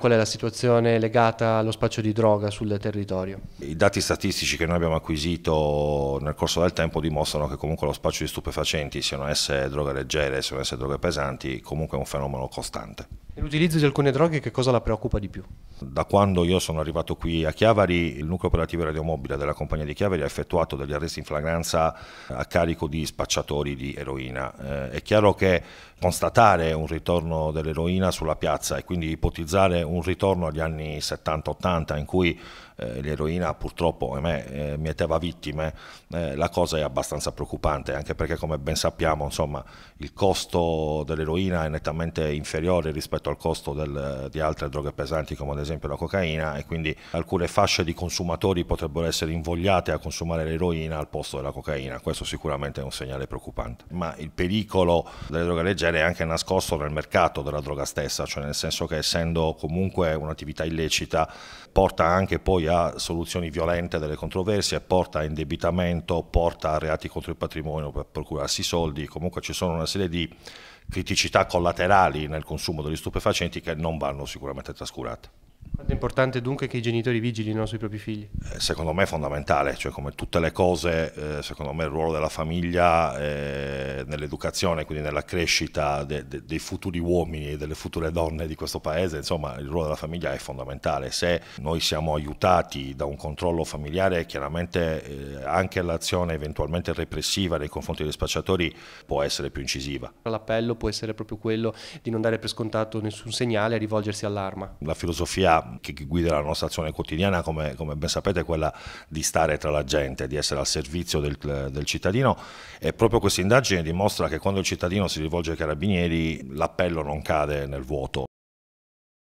Qual è la situazione legata allo spaccio di droga sul territorio? I dati statistici che noi abbiamo acquisito nel corso del tempo dimostrano che comunque lo spaccio di stupefacenti, siano esse droghe leggere, siano esse droghe pesanti, comunque è un fenomeno costante. E l'utilizzo di alcune droghe che cosa la preoccupa di più? Da quando io sono arrivato qui a Chiavari, il nucleo operativo radiomobile della compagnia di Chiavari ha effettuato degli arresti in flagranza a carico di spacciatori di eroina. È chiaro che constatare un ritorno dell'eroina sulla piazza e quindi ipotizzare un ritorno agli anni 70-80 in cui l'eroina purtroppo mieteva vittime, la cosa è abbastanza preoccupante, anche perché come ben sappiamo insomma, il costo dell'eroina è nettamente inferiore rispetto al costo di altre droghe pesanti come ad esempio la cocaina, e quindi alcune fasce di consumatori potrebbero essere invogliate a consumare l'eroina al posto della cocaina. Questo sicuramente è un segnale preoccupante, ma il pericolo delle droghe leggere è anche nascosto nel mercato della droga stessa, cioè nel senso che essendo comunque un'attività illecita porta anche poi a soluzioni violente delle controversie, porta a indebitamento, porta a reati contro il patrimonio per procurarsi soldi. Comunque ci sono una serie di criticità collaterali nel consumo degli stupefacenti che non vanno sicuramente trascurate. Quanto è importante dunque che i genitori vigilino sui propri figli? Secondo me è fondamentale, cioè come tutte le cose, secondo me il ruolo della famiglia nell'educazione, quindi nella crescita dei futuri uomini e delle future donne di questo paese, insomma il ruolo della famiglia è fondamentale. Se noi siamo aiutati da un controllo familiare, chiaramente anche l'azione eventualmente repressiva nei confronti degli spacciatori può essere più incisiva. L'appello può essere proprio quello di non dare per scontato nessun segnale e rivolgersi all'arma. La filosofia che guida la nostra azione quotidiana, come ben sapete, è quella di stare tra la gente, di essere al servizio del cittadino, e proprio questa indagine dimostra che quando il cittadino si rivolge ai carabinieri l'appello non cade nel vuoto.